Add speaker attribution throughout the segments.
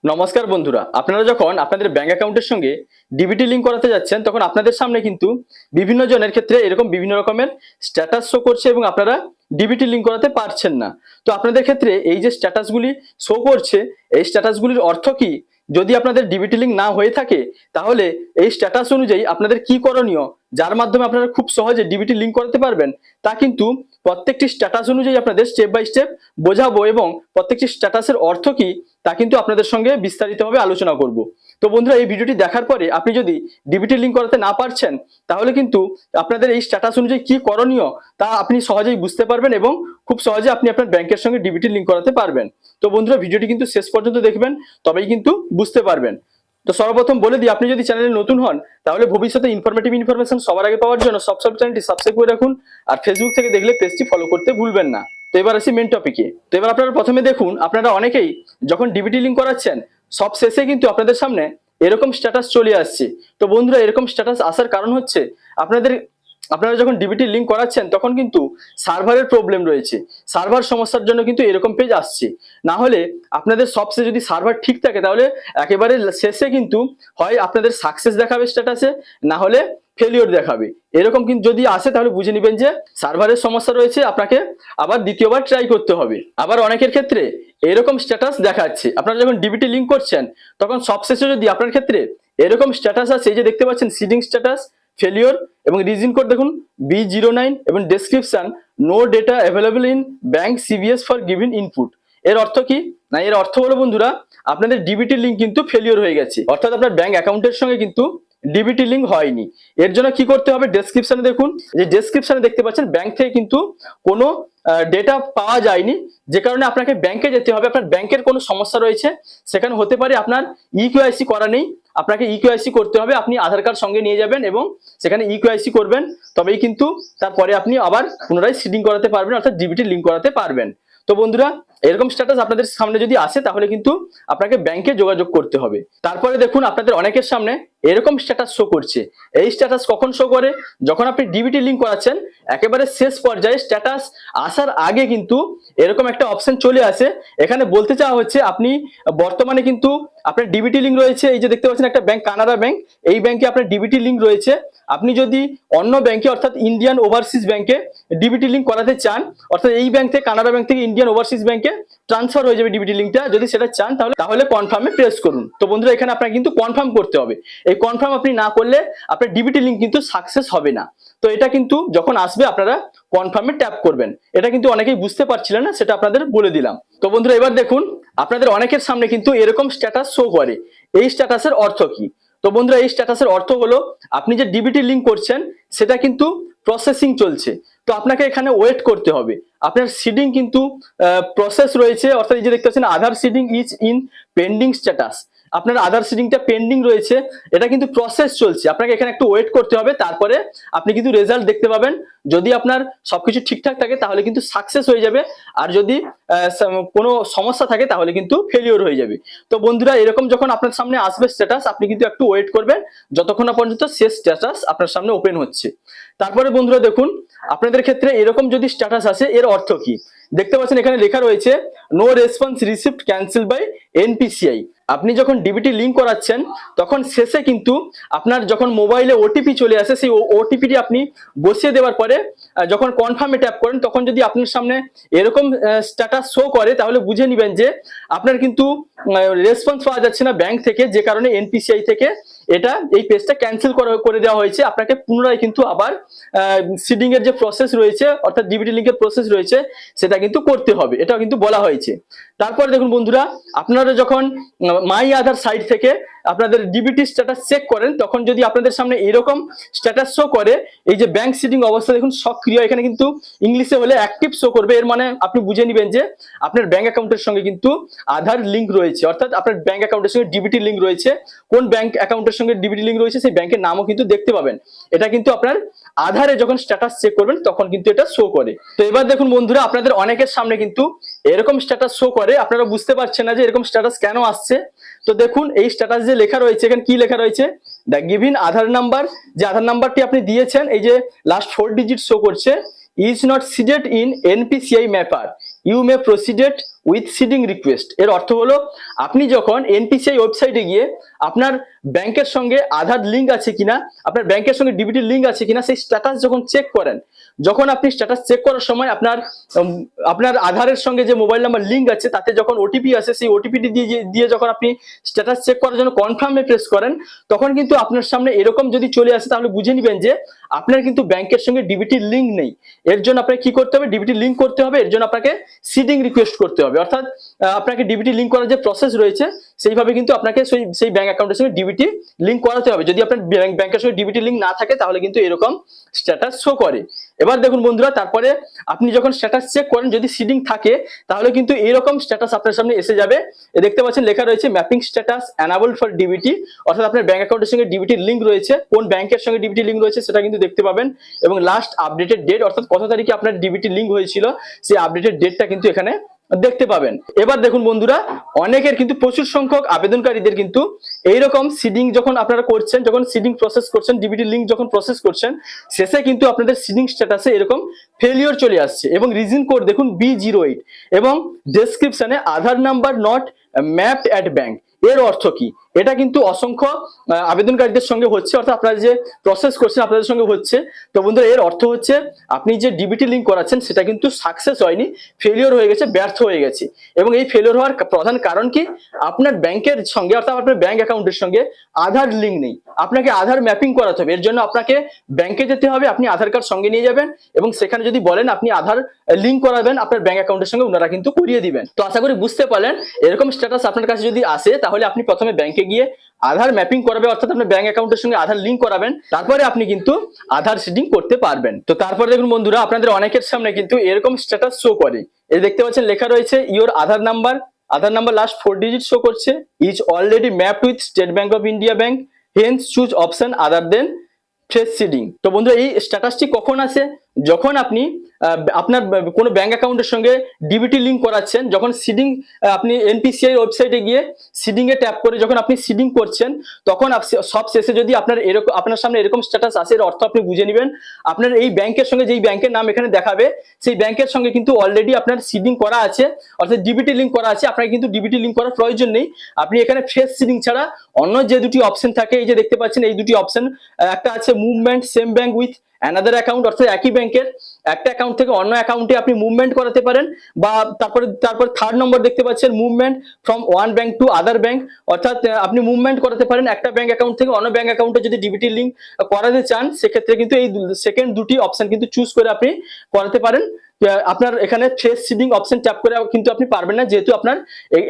Speaker 1: নমস্কার বন্ধুরা, আপনারা যখন আপনাদের ব্যাংক অ্যাকাউন্টের সঙ্গে ডিবিটি লিংক করাতে যাচ্ছেন তখন আপনাদের সামনে কিন্তু বিভিন্ন জনের ক্ষেত্রে এরকম বিভিন্ন রকমের স্ট্যাটাস শো করছে এবং আপনারা ডিবিটি লিংক করাতে পারছেন না। তো আপনাদের ক্ষেত্রে এই যে স্ট্যাটাসগুলি শো করছে, এই স্ট্যাটাসগুলির অর্থ কি? যদি আপনাদের ডিবিটি লিংক না হয়ে থাকে তাহলে এই স্ট্যাটাস অনুযায়ী আপনাদের কি করণীয়, যার মাধ্যমে আপনারা খুব সহজে ডিবিটি লিংক করাতে পারবেন, তা কিন্তু প্রত্যেকটি স্ট্যাটাস অনুযায়ী আপনাদের স্টেপ বাই স্টেপ বোঝাবো এবং প্রত্যেকটি স্ট্যাটাসের অর্থ কি তা কিন্তু আপনাদের সঙ্গে বিস্তারিতভাবে আলোচনা করব। তো বন্ধুরা, এই ভিডিওটি দেখার পরে আপনি যদি ডিবিটি লিংক করাতে না পারছেন তাহলে কিন্তু আপনাদের এই স্ট্যাটাস অনুযায়ী কি করণীয় তা আপনি সহজেই বুঝতে পারবেন এবং খুব সহজে আপনি আপনার ব্যাংকের সঙ্গে ডিবিটি লিংক করাতে পারবেন। তো বন্ধুরা, ভিডিওটি কিন্তু শেষ পর্যন্ত দেখবেন, তবেই কিন্তু বুঝতে পারবেন। তো সর্বপ্রথম বলে দিই, আপনি যদি চ্যানেলে নতুন হন তাহলে ভবিষ্যতে ইনফরমেশন সবার আগে পাওয়ার জন্য চ্যানেলটি সাবস্ক্রাইব করে রাখুন, আর ফেসবুক থেকে দেখলে পেজটি ফলো করতে ভুলবেন না। তো এবার আসি মেন টপিকে। তো এবার আপনারা প্রথমে দেখুন, আপনারা অনেকেই যখন ডিবিটি লিংক করাচ্ছেন সব শেষে কিন্তু আপনাদের সামনে এরকম স্ট্যাটাস চলে আসছে। তো বন্ধুরা, এরকম স্ট্যাটাস আসার কারণ হচ্ছে আপনারা যখন ডিবিটি লিংক করাচ্ছেন তখন কিন্তু সার্ভারের প্রবলেম রয়েছে, সার্ভার সমস্যার জন্য কিন্তু এরকম পেজ আসছে। না হলে আপনাদের সবচেয়ে যদি সার্ভার ঠিক থাকে তাহলে একেবারে শেষে কিন্তু হয় আপনাদের সাকসেস দেখাবে স্ট্যাটাসে, না হলে ফেলিওর দেখাবে। এরকম কিন্তু যদি আসে তাহলে বুঝে নেবেন যে সার্ভারের সমস্যা রয়েছে, আপনাকে আবার দ্বিতীয়বার ট্রাই করতে হবে। আবার অনেকের ক্ষেত্রে এরকম স্ট্যাটাস দেখাচ্ছে, আপনারা যখন ডিবিটি লিংক করছেন তখন সবশেষে যদি আপনার ক্ষেত্রে এরকম স্ট্যাটাস আছে, এই যে দেখতে পাচ্ছেন সিডিং স্ট্যাটাস, ফেলিওর এবং রিজন কোড দেখুন B09 এবং description no data available in bank CBS for given input. এর অর্থ কি? না, এর অর্থ হলো বন্ধুরা, আপনাদের ডিবিটি লিংক কিন্তু ফেলিওর হয়ে গেছে, অর্থাৎ আপনার ব্যাংক অ্যাকাউন্টের সঙ্গে কিন্তু ডিবিটি লিংক হয়নি। এর জন্য কি করতে হবে? ডেসক্রিপশনে দেখুন, যে ডেসক্রিপশনে দেখতে পাচ্ছেন ব্যাংক থেকে কিন্তু কোনো ডেটা পাওয়া যায়নি, যে কারণে আপনাকে ব্যাংকে যেতে হবে। আপনার ব্যাংকের কোনো সমস্যা রয়েছে, সেখানে হতে পারে আপনার ইকেওয়াইসি করা নেই, আপনাকে ইকেওয়াইসি করতে হবে। আপনি আধার কার্ড সঙ্গে নিয়ে যাবেন এবং সেখানে ইকেওয়াইসি করবেন, তবেই কিন্তু তারপরে আপনি আবার পুনরায় সিডিং করাতে পারবেন, অর্থাৎ ডিবিটি লিংক করাতে পারবেন। তো বন্ধুরা, এরকম স্ট্যাটাস আপনাদের সামনে যদি আসে তাহলে কিন্তু আপনাকে ব্যাংকে যোগাযোগ করতে হবে। তারপরে দেখুন, আপনাদের অনেকের সামনে এরকম স্ট্যাটাস শো করছে। এই স্ট্যাটাস কখন শো করে? যখন আপনি ডিবিটি লিংক করাচ্ছেন একেবারে শেষ পর্যায়ে স্ট্যাটাস আসার আগে কিন্তু এরকম একটা অপশন চলে আসে। এখানে বলতে চাওয়া হচ্ছে আপনি বর্তমানে কিন্তু আপনার ডিবিটি লিংক রয়েছে, এই যে দেখতে পাচ্ছেন একটা ব্যাংক, কানাড়া ব্যাংক, এই ব্যাংকে আপনার ডিবিটি লিংক রয়েছে। আপনি যদি অন্য ব্যাংকে অর্থাৎ ইন্ডিয়ান ওভারসিজ ব্যাংকে ডিবিটি লিংক করাতে চান, অর্থাৎ এই ব্যাংক থেকে কানাড়া ব্যাংক থেকে ইন্ডিয়ান ওভারসিজ ব্যাংকে ট্রান্সফার হয়ে যাবে ডিবিটি লিংকটা, যদি সেটা চান তাহলে কনফার্মে প্রেস করুন। তো বন্ধুরা, এখানে আপনাকে কিন্তু কনফার্ম করতে হবে। এই কনফার্ম আপনি না করলে আপনার ডিবিটি লিংক কিন্তু সাকসেস হবে না। তো এটা কিন্তু যখন আসবে আপনারা কনফার্মে ট্যাপ করবেন। এটা কিন্তু অনেকেই বুঝতে পারছিলেন না, সেটা আপনাদের বলে দিলাম। তো বন্ধুরা, এবার দেখুন, আপনাদের অনেকের সামনে কিন্তু এরকম স্ট্যাটাস শো করে। এই স্ট্যাটাসের অর্থ কি? তো বন্ধুরা, এই স্ট্যাটাসের অর্থ হলো আপনি যে ডিবিটি লিংক করছেন সেটা কিন্তু প্রসেসিং চলছে, তো আপনাকে এখানে ওয়েট করতে হবে। আপনার সিডিং কিন্তু প্রসেস রয়েছে, অর্থাৎ এই যে দেখতে পাচ্ছেন Aadhaar seeding is in pending status, আপনার আধার সিডিংটা পেন্ডিং রয়েছে, এটা কিন্তু প্রসেস চলছে। আপনাকে এখানে একটু ওয়েট করতে হবে, তারপরে আপনি কিন্তু রেজাল্ট দেখতে পাবেন। যদি আপনার সবকিছু ঠিকঠাক থাকে তাহলে কিন্তু সাকসেস হয়ে যাবে, আর যদি কোনো সমস্যা থাকে তাহলে কিন্তু ফেলিওর হয়ে যাবে। তো বন্ধুরা, এরকম যখন আপনার সামনে আসবে স্ট্যাটাস, আপনি কিন্তু একটু ওয়েট করবেন যতক্ষণ না পর্যন্ত শেষ স্ট্যাটাস আপনার সামনে ওপেন হচ্ছে। তারপরে বন্ধুরা দেখুন, আপনাদের ক্ষেত্রে এরকম যদি স্ট্যাটাস আসে এর অর্থ কি? দেখতে পাচ্ছেন এখানে লেখা রয়েছে no response received cancel by NPCI. আপনি যখন ডিবিটি লিংক করাচ্ছেন তখন শেষে কিন্তু আপনার যখন মোবাইলে ওটিপি চলে আসে, সেই ওটিপিটি আপনি বসিয়ে দেওয়ার পরে যখন কনফার্মে ট্যাপ করেন তখন যদি আপনার সামনে এরকম স্ট্যাটাস শো করে তাহলে বুঝে নেবেন যে আপনার কিন্তু রেসপন্স পাওয়া যাচ্ছে না ব্যাংক থেকে, যে কারণে এনপিসিআই থেকে এই পেজটা ক্যান্সেল করে দেওয়া হয়েছে। আপনাকে পুনরায় কিন্তু আবার সিডিং এর যে প্রসেস রয়েছে, অর্থাৎ ডিবিটি লিংকের প্রসেস রয়েছে, সেটা কিন্তু করতে হবে, এটা কিন্তু বলা হয়েছে। তারপর দেখুন বন্ধুরা, আপনারা যখন মাই আধার সাইট থেকে আপনাদের ডিবিটি স্ট্যাটাস চেক করেন তখন যদি আপনাদের সামনে এরকম স্ট্যাটাস শো করে, এই যে ব্যাংক সিডিং অবস্থা দেখুন সক্রিয়, এখানে কিন্তু ইংলিশে হলে অ্যাক্টিভ শো করবে, এর মানে আপনি বুঝে নেবেন যে আপনার ব্যাংক অ্যাকাউন্টের সঙ্গে কিন্তু আধার লিংক রয়েছে, অর্থাৎ আপনার ব্যাংক অ্যাকাউন্টের সঙ্গে ডিবিটি লিংক রয়েছে। কোন ব্যাংক অ্যাকাউন্টের সঙ্গে ডিবিটি লিংক রয়েছে সেই ব্যাংকের নামও কিন্তু দেখতে পাবেন। এটা কিন্তু আপনার আধারে যখন স্ট্যাটাস চেক করবেন তখন কিন্তু এটা শো করে। তো এবার দেখুন বন্ধুরা, আপনাদের অনেকের সামনে কিন্তু এরকম স্ট্যাটাস শো করে, আপনারা বুঝতে পারছেন না যে এরকম স্ট্যাটাস কেন আসছে। তো দেখুন, এই স্ট্যাটাস যে লেখা রয়েছে, এখানে কি লেখা রয়েছে? দ্য গিভিন আধার নাম্বার, যে আধার নাম্বারটি আপনি দিয়েছেন, এই যে লাস্ট 4 ডিজিট শো করছে, is not seeded in NPCI mapper, you may proceeded with seeding request. এর অর্থ হলো আপনি যখন এনপিসিআই ওয়েবসাইটে গিয়ে আপনার ব্যাংকের সঙ্গে আধার লিঙ্ক আছে কিনা, আপনার ব্যাংকের সঙ্গে ডিবিটি লিঙ্ক আছে কিনা সেই স্ট্যাটাস যখন চেক করেন, যখন আপনি স্ট্যাটাস চেক করার সময় আপনার আধারের সঙ্গে যে মোবাইল নাম্বার লিঙ্ক আছে তাতে যখন ওটিপি আসে, সেই ওটিপিটি দিয়ে যখন আপনি স্ট্যাটাস চেক করার জন্য কনফার্মে প্রেস করেন, তখন কিন্তু আপনার সামনে এরকম যদি চলে আসে তাহলে বুঝে নেবেন যে আপনার কিন্তু ব্যাংকের সঙ্গে ডিবিটি লিঙ্ক নেই। এর জন্য আপনাকে কি করতে হবে, ডিবিটি লিঙ্ক করতে হবে। এর জন্য আপনাকে সিডিং রিকোয়েস্ট করতে হবে, অর্থাৎ আপনাকে ডিবিটি লিঙ্ক করার যে প্রসেস রয়েছে সেইভাবে কিন্তু আপনাকে সেই ব্যাংক অ্যাকাউন্টের সঙ্গে ডিবিটি লিঙ্ক করাতে হবে। যদি আপনার ব্যাংকের সঙ্গে ডিবিটি লিঙ্ক না থাকে তাহলে কিন্তু এরকম স্ট্যাটাস শো করে। এবার দেখুন বন্ধুরা, তারপরে আপনি যখন স্ট্যাটাস চেক করেন যদি সিডিং থাকে তাহলে কিন্তু এরকম স্ট্যাটাস আপনার সামনে এসে যাবে। দেখতে পাচ্ছেন লেখা রয়েছে mapping status enable for DBT, অর্থাৎ আপনার ব্যাংক অ্যাকাউন্টের সঙ্গে ডিবিটি লিঙ্ক রয়েছে, কোন ব্যাংকের সঙ্গে ডিবিটি লিঙ্ক রয়েছে সেটা কিন্তু দেখতে পাবেন, এবং লাস্ট আপডেটেড ডেট অর্থাৎ কত তারিখে আপনার ডিবিটি লিঙ্ক হয়েছিল সেই আপডেটেড ডেটটা কিন্তু এখানে দেখতে পাবেন। এবার দেখুন বন্ধুরা, অনেকের কিন্তু প্রচুর সংখ্যক আবেদনকারীদের কিন্তু এইরকম সিডিং যখন আপনারা করছেন, যখন সিডিং প্রসেস করছেন, ডিবিটি লিঙ্ক যখন প্রসেস করছেন, শেষে কিন্তু আপনাদের সিডিং স্ট্যাটাসে এরকম ফেলিওর চলে আসছে এবং রিজন কোড দেখুন B08 এবং ডেসক্রিপশনে Aadhaar number not mapped at bank. এর অর্থ কি? এটা কিন্তু অসংখ্য আবেদনকারীদের সঙ্গে হচ্ছে, অর্থাৎ আপনারা যে প্রসেস করছেন আপনাদের সঙ্গে হচ্ছে। তো বন্ধুরা, এর অর্থ হচ্ছে আপনি যে ডিবিটি লিঙ্ক করাচ্ছেন সেটা কিন্তু সাকসেস হয়নি, ফেলিওর হয়ে গেছে, ব্যর্থ হয়ে গেছে। এবং এই ফেলিওর হওয়ার প্রধান কারণ কি? আপনার ব্যাংকের সঙ্গে অর্থাৎ আপনার ব্যাংক অ্যাকাউন্টের সঙ্গে আধার লিঙ্ক নেই। আপনাকে আধার ম্যাপিং করাতে হবে। এর জন্য আপনাকে ব্যাংকে যেতে হবে, আপনি আধার কার্ড সঙ্গে নিয়ে যাবেন এবং সেখানে যদি বলেন আপনি আধার লিঙ্ক করাবেন আপনার ব্যাংক অ্যাকাউন্টের সঙ্গে, ওনারা কিন্তু করিয়ে দিবেন। তো আশা করি বুঝতে পারলেন, এরকম স্ট্যাটাস আপনার কাছে যদি আসে তাহলে আপনি প্রথমে ব্যাংকে গিয়ে আধার ম্যাপিং করাবে, অর্থাৎ আপনার ব্যাংক অ্যাকাউন্টের সঙ্গে আধার লিঙ্ক করাবেন, তারপরে আপনি কিন্তু আধার সিডিং করতে পারবেন। তো তারপরে দেখুন বন্ধুরা, আপনাদের অনেকের সামনে কিন্তু এরকম স্ট্যাটাস শো করে। এই দেখতে পাচ্ছেন লেখা রয়েছে your Aadhaar number last 4 digit show করছে, is already mapped with State Bank of India bank, hence choose option other than fresh seeding. তো বন্ধুরা, এই স্ট্যাটাসটি কখন আসে? যখন আপনি আপনার কোনো ব্যাংক অ্যাকাউন্টের সঙ্গে ডিবিটি লিঙ্ক করাচ্ছেন, যখন সিডিং আপনি এনপিসিআই ওয়েবসাইটে গিয়ে সিডিং এ ট্যাপ করে যখন আপনি সিডিং করছেন, তখন সব শেষে যদি আপনার সামনে এরকম স্ট্যাটাস আসে, এর অর্থ আপনি বুঝে নেবেন আপনার এই ব্যাংকের সঙ্গে, যেই ব্যাংকের নাম এখানে দেখাবে সেই ব্যাংকের সঙ্গে কিন্তু অলরেডি আপনার সিডিং করা আছে, অর্থাৎ ডিবিটি লিঙ্ক করা আছে। আপনার কিন্তু ডিবিটি লিঙ্ক করার প্রয়োজন নেই। আপনি এখানে ফ্রেশ সিডিং ছাড়া অন্য যে দুটি অপশন থাকে, এই যে দেখতে পাচ্ছেন এই দুটি অপশন, একটা আছে movement same bank with another account, অর্থাৎ একই ব্যাংকের একটা অ্যাকাউন্ট থেকে অন্য অ্যাকাউন্টে আপনি মুভমেন্ট করাতে পারেন, বা তারপর থার্ড নম্বর দেখতে পাচ্ছেন movement from one bank to other bank, অর্থাৎ আপনি মুভমেন্ট করাতে পারেন একটা ব্যাংক অ্যাকাউন্ট থেকে অন্য ব্যাংক অ্যাকাউন্টে যদি ডিবিটি লিঙ্ক করাতে চান, সেক্ষেত্রে কিন্তু এই সেকেন্ড দুটি অপশন কিন্তু চুজ করে আপনি করাতে পারেন। আপনার এখানে ফ্রেশ সিডিং অপশন ট্যাপ করে কিন্তু আপনি পারবেন না, যেহেতু আপনার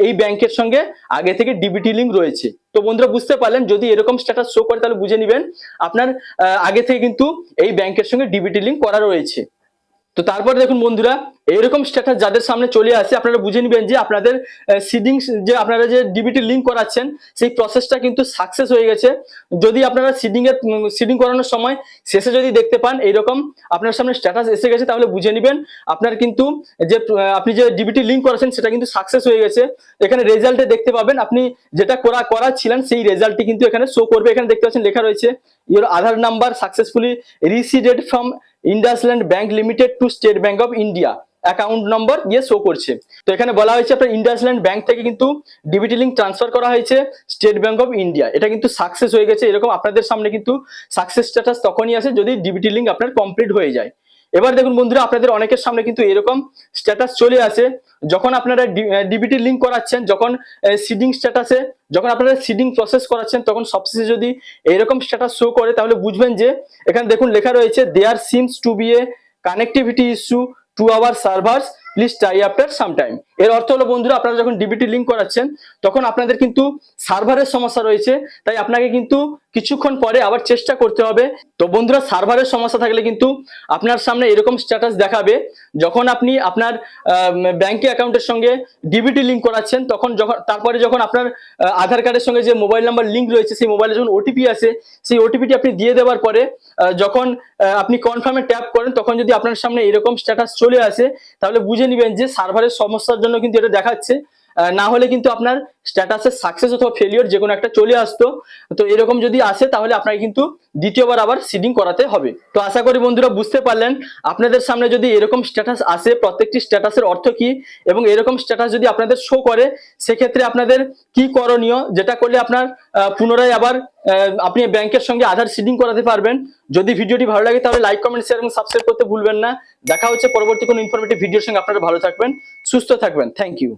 Speaker 1: এই ব্যাংকের সঙ্গে আগে থেকে ডিবিটি লিঙ্ক রয়েছে। তো বন্ধুরা, বুঝতে পারলেন, যদি এরকম স্ট্যাটাস শো করে তাহলে বুঝে নেবেন আপনার আগে থেকে কিন্তু এই ব্যাংকের সঙ্গে ডিবিটি লিঙ্ক করা রয়েছে। তো তারপরে দেখুন বন্ধুরা, এরকম স্ট্যাটাস যাদের সামনে চলে আসে, আপনারা বুঝে নেবেন যে আপনাদের আপনারা যে ডিবিটি লিঙ্ক করাচ্ছেন সেই প্রসেসটা কিন্তু সাকসেস হয়ে গেছে। যদি আপনারা সিডিং করানোর সময় শেষে যদি দেখতে পান এইরকম আপনার সামনে স্ট্যাটাস এসে গেছে, তাহলে বুঝে নেবেন আপনার কিন্তু আপনি যে ডিবিটি লিঙ্ক করাচ্ছেন সেটা কিন্তু সাকসেস হয়ে গেছে। এখানে রেজাল্টে দেখতে পাবেন আপনি যেটা করাচ্ছিলেন সেই রেজাল্টটি কিন্তু এখানে শো করবে। এখানে দেখতে পাচ্ছেন লেখা রয়েছে your Aadhaar number successfully reseeded from IndusInd bank limited to State Bank of India, account number দিয়ে শো করছে। তো এখানে বলা হয়েছে আপনার ইন্ডাসল্যান্ড ব্যাংক থেকে কিন্তু ডিবিটি লিঙ্ক ট্রান্সফার করা হয়েছে স্টেট ব্যাংক অফ ইন্ডিয়া, এটা কিন্তু সাকসেস হয়ে গেছে। এরকম আপনাদের সামনে কিন্তু সাকসেস স্ট্যাটাস তখনই আসে যদি ডিবিটি লিঙ্ক আপনার কমপ্লিট হয়ে যায়। এবার দেখুন বন্ধুরা, আপনাদের অনেকের সামনে কিন্তু এরকম স্ট্যাটাস চলে আসে যখন আপনারা ডিবিটি লিঙ্ক করাচ্ছেন, যখন সিডিং স্ট্যাটাসে যখন আপনারা সিডিং প্রসেস করাচ্ছেন, তখন সবশেষে যদি এরকম স্ট্যাটাস শো করে তাহলে বুঝবেন যে এখানে দেখুন লেখা রয়েছে there seems to be a connectivity issue to our servers, please try after some time. এর অর্থ হলো বন্ধুরা, আপনারা যখন ডিবিটি লিঙ্ক করাচ্ছেন তখন আপনাদের কিন্তু সার্ভারের সমস্যা রয়েছে, তাই আপনাকে কিন্তু কিছুক্ষণ পরে আবার চেষ্টা করতে হবে। তো বন্ধুরা, সার্ভারের সমস্যা থাকলে কিন্তু আপনার সামনে এরকম স্ট্যাটাস দেখাবে যখন আপনি আপনার ব্যাংক অ্যাকাউন্টের সঙ্গে ডিবিটি লিঙ্ক করাচ্ছেন, তারপরে যখন আপনার আধার কার্ডের সঙ্গে যে মোবাইল নাম্বার লিঙ্ক রয়েছে সেই মোবাইলে যখন ওটিপি আসে, সেই ওটিপিটি আপনি দিয়ে দেওয়ার পরে যখন আপনি কনফার্মে ট্যাপ করেন, তখন যদি আপনার সামনে এরকম স্ট্যাটাস চলে আসে তাহলে বুঝে নেবেন যে সার্ভারের সমস্যার জন্য কিন্তু এটা দেখাচ্ছে। না হলে কিন্তু আপনার স্ট্যাটাসের সাকসেস অথবা ফেলিওর যে কোনো একটা চলে আসতো। তো এরকম যদি আসে তাহলে আপনাকে কিন্তু দ্বিতীয়বার আবার সিডিং করাতে হবে। তো আশা করি বন্ধুরা বুঝতে পারলেন, আপনাদের সামনে যদি এরকম স্ট্যাটাস আসে, প্রত্যেকটি স্ট্যাটাসের অর্থ কি এবং এরকম স্ট্যাটাস যদি আপনাদের শো করে সেক্ষেত্রে আপনাদের কি করণীয়, যেটা করলে আপনার পুনরায় আবার আপনি ব্যাংকের সঙ্গে আধার সিডিং করাতে পারবেন। যদি ভিডিওটি ভালো লাগে তাহলে লাইক, কমেন্ট, শেয়ার এবং সাবস্ক্রাইব করতে ভুলবেন না। দেখা হচ্ছে পরবর্তী কোনো ইনফরমেটিভ ভিডিওর সঙ্গে। আপনারা ভালো থাকবেন, সুস্থ থাকবেন। Thank you.